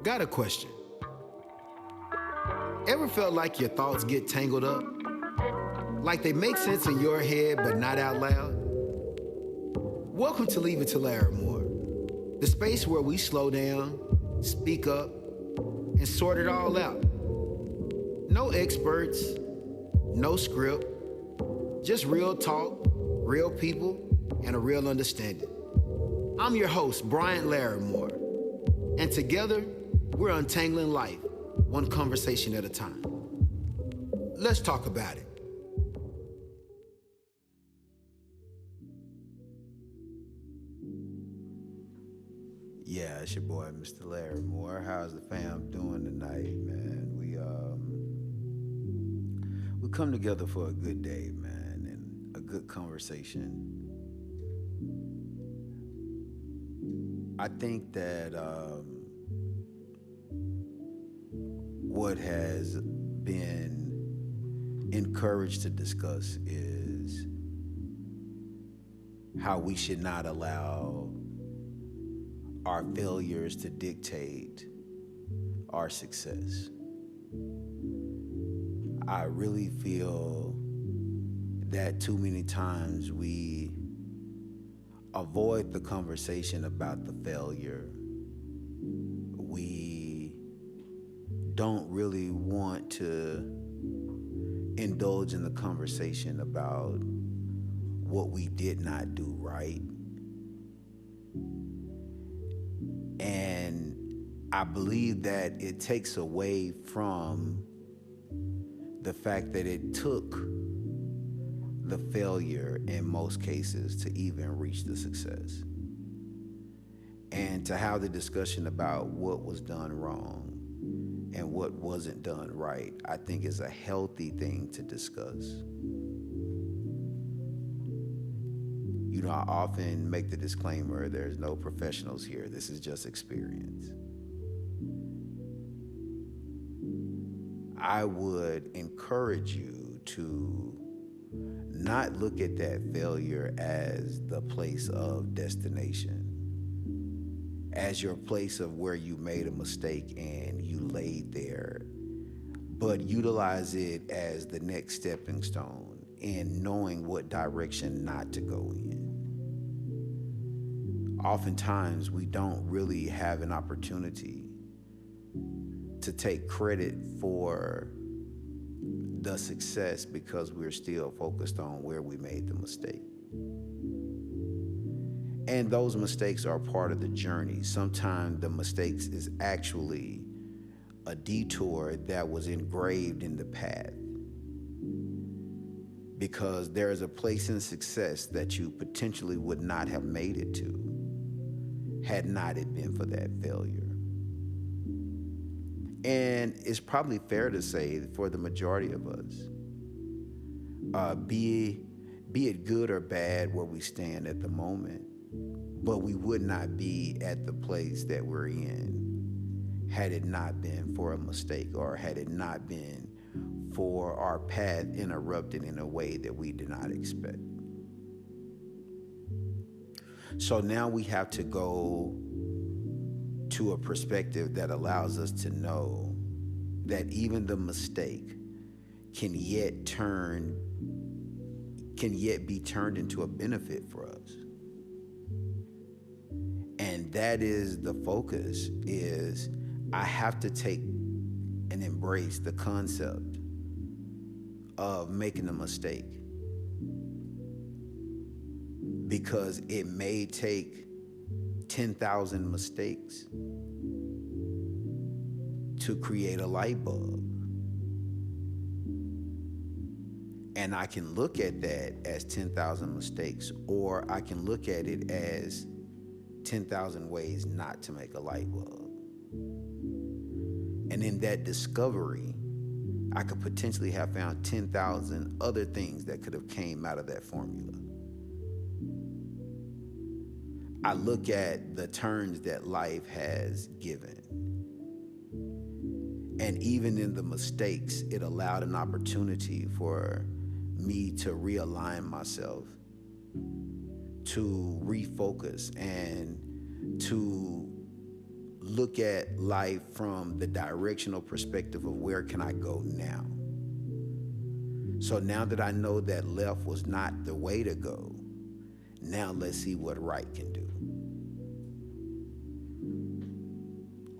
Got a question. Ever felt like your thoughts get tangled up? Like they make sense in your head but not out loud? Welcome to Leave It to Larimore, the space where we slow down, speak up, and sort it all out. No experts, no script, just real talk, real people, and a real understanding. I'm your host, Bryant Larimore, and together, we're untangling life, one conversation at a time. Let's talk about it. Yeah, it's your boy, Mr. Larimore. How's the fam doing tonight, man? We come together for a good day, man, and a good conversation. I think that what has been encouraged to discuss is how we should not allow our failures to dictate our success. I really feel that too many times we avoid the conversation about the failure. We don't really want to indulge in the conversation about what we did not do right. And I believe that it takes away from the fact that it took the failure in most cases to even reach the success. And to have the discussion about what was done wrong and what wasn't done right, I think is a healthy thing to discuss. You know, I often make the disclaimer, there's no professionals here. This is just experience. I would encourage you to not look at that failure as the place of destination, as your place of where you made a mistake and you laid there, but utilize it as the next stepping stone in knowing what direction not to go in. Oftentimes, we don't really have an opportunity to take credit for the success because we're still focused on where we made the mistake. And those mistakes are part of the journey. Sometimes the mistakes is actually a detour that was engraved in the path, because there is a place in success that you potentially would not have made it to had not it been for that failure. And it's probably fair to say for the majority of us, be it good or bad where we stand at the moment, but we would not be at the place that we're in had it not been for a mistake, or had it not been for our path interrupted in a way that we did not expect. So now we have to go to a perspective that allows us to know that even the mistake can yet be turned into a benefit for us. And that is the focus, is I have to take and embrace the concept of making a mistake, because it may take 10,000 mistakes to create a light bulb. And I can look at that as 10,000 mistakes, or I can look at it as 10,000 ways not to make a light bulb. And in that discovery, I could potentially have found 10,000 other things that could have came out of that formula. I look at the turns that life has given. And even in the mistakes, it allowed an opportunity for me to realign myself, to refocus, and to look at life from the directional perspective of where can I go now? So now that I know that left was not the way to go, now let's see what right can do.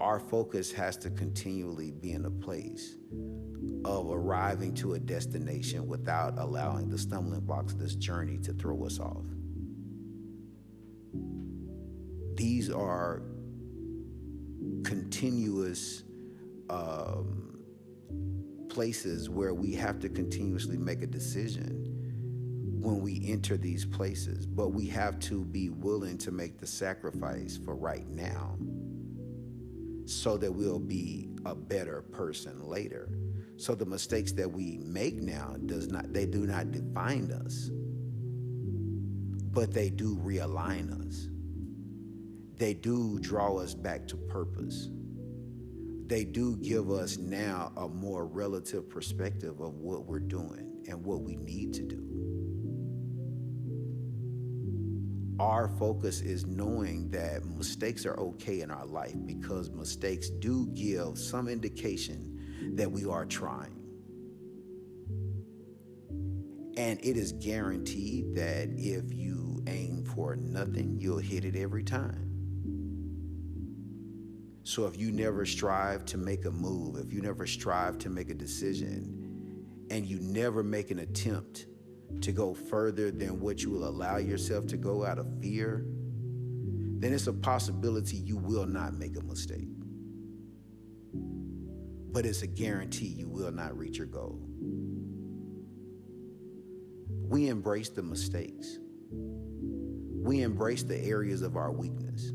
Our focus has to continually be in a place of arriving to a destination without allowing the stumbling blocks of this journey to throw us off. These are continuous places where we have to continuously make a decision when we enter these places, but we have to be willing to make the sacrifice for right now so that we'll be a better person later. So the mistakes that we make now do not define us, but they do realign us. They do draw us back to purpose. They do give us now a more relative perspective of what we're doing and what we need to do. Our focus is knowing that mistakes are okay in our life because mistakes do give some indication that we are trying. And it is guaranteed that if you aim for nothing, you'll hit it every time. So if you never strive to make a move, if you never strive to make a decision, and you never make an attempt to go further than what you will allow yourself to go out of fear, then it's a possibility you will not make a mistake. But it's a guarantee you will not reach your goal. We embrace the mistakes. We embrace the areas of our weakness.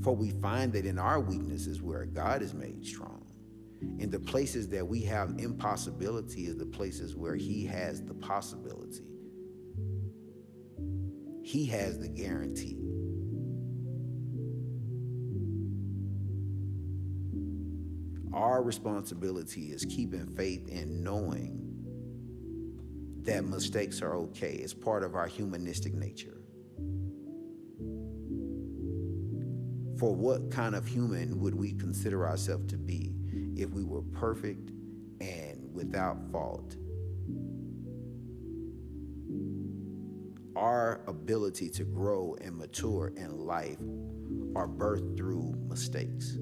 For we find that in our weaknesses where God is made strong. In the places that we have impossibility is the places where He has the possibility. He has the guarantee. Our responsibility is keeping faith in knowing that mistakes are okay. It's part of our humanistic nature. For what kind of human would we consider ourselves to be if we were perfect and without fault? Our ability to grow and mature in life are birthed through mistakes.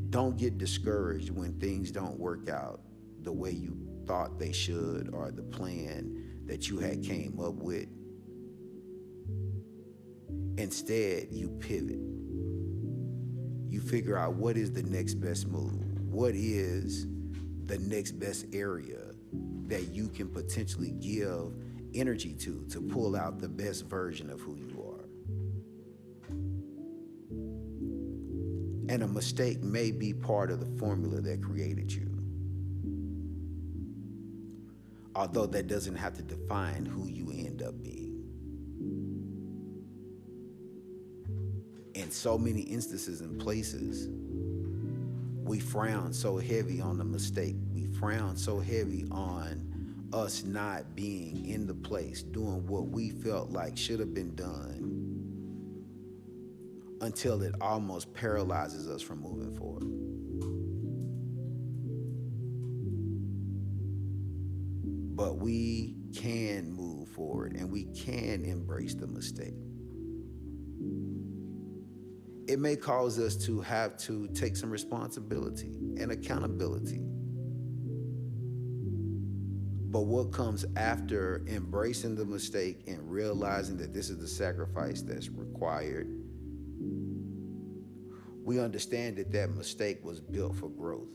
Don't get discouraged when things don't work out the way you thought they should or the plan that you had came up with. Instead, you pivot. You figure out what is the next best move. What is the next best area that you can potentially give energy to pull out the best version of who you are. And a mistake may be part of the formula that created you. Although that doesn't have to define who you end up being. In so many instances and places, we frown so heavy on the mistake. We frown so heavy on us not being in the place, doing what we felt like should have been done, until it almost paralyzes us from moving forward. But we can move forward and we can embrace the mistake. It may cause us to have to take some responsibility and accountability. But what comes after embracing the mistake and realizing that this is the sacrifice that's required, we understand that that mistake was built for growth.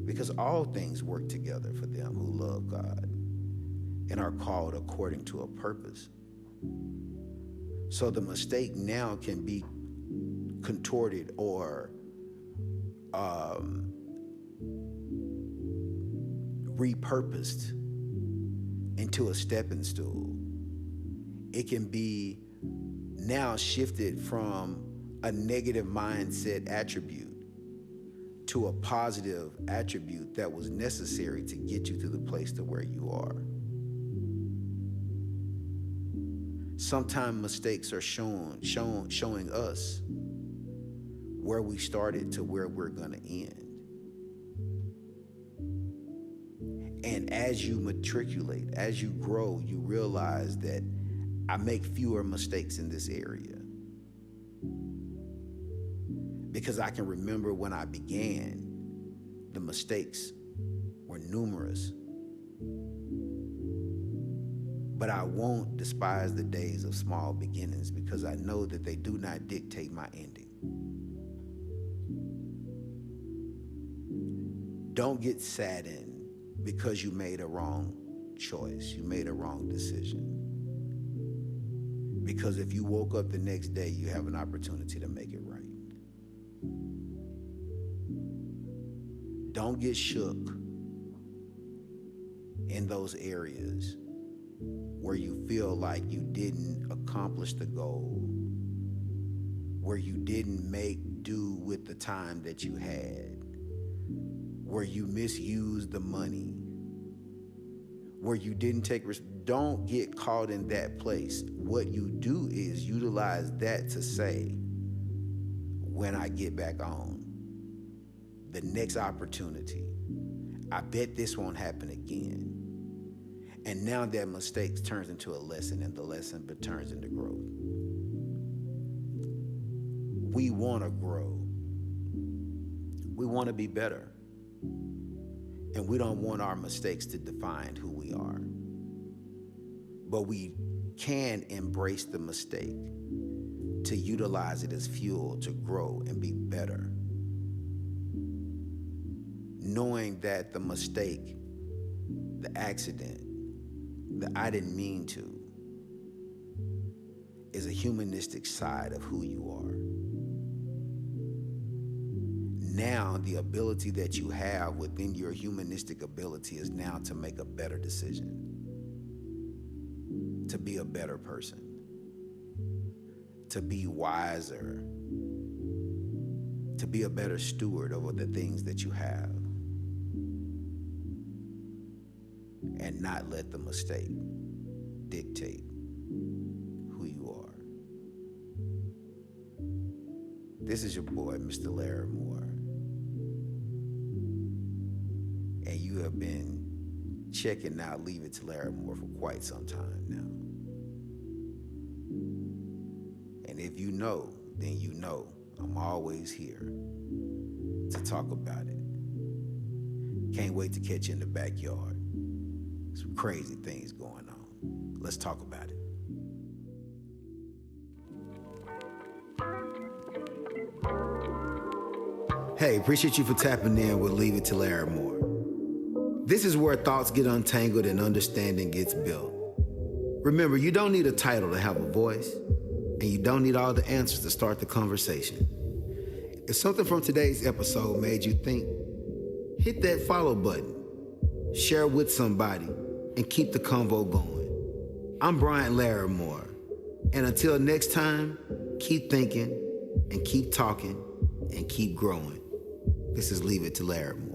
Because all things work together for them who love God and are called according to a purpose. So the mistake now can be contorted or repurposed into a stepping stool. It can be now shifted from a negative mindset attribute to a positive attribute that was necessary to get you to the place to where you are. Sometimes mistakes are showing us where we started to where we're gonna end. And as you matriculate, as you grow, you realize that I make fewer mistakes in this area. Because I can remember when I began, the mistakes were numerous. But I won't despise the days of small beginnings because I know that they do not dictate my ending. Don't get saddened because you made a wrong choice, you made a wrong decision. Because if you woke up the next day, you have an opportunity to make it right. Don't get shook in those areas where you feel like you didn't accomplish the goal, where you didn't make do with the time that you had, where you misused the money, where you didn't take risk. Don't get caught in that place. What you do is utilize that to say, when I get back on, the next opportunity, I bet this won't happen again. And now that mistake turns into a lesson, and the lesson turns into growth. We want to grow. We want to be better. And we don't want our mistakes to define who we are. But we can embrace the mistake to utilize it as fuel to grow and be better. Knowing that the mistake, the accident, the I didn't mean to, is a humanistic side of who you are. Now, the ability that you have within your humanistic ability is now to make a better decision, to be a better person, to be wiser, to be a better steward over the things that you have, and not let the mistake dictate who you are. This is your boy, Mr. Larry Moore. And you have been checking out Leave It to Larry Moore for quite some time now. And if you know, then you know I'm always here to talk about it. Can't wait to catch you in the backyard. Some crazy things going on. Let's talk about it. Hey, appreciate you for tapping in with Leave It to Larry Moore. This is where thoughts get untangled and understanding gets built. Remember, you don't need a title to have a voice, and you don't need all the answers to start the conversation. If something from today's episode made you think, hit that follow button, share it with somebody, and keep the convo going. I'm Brian Larry Moore, and until next time, keep thinking and keep talking and keep growing. This is Leave It to Larry Moore.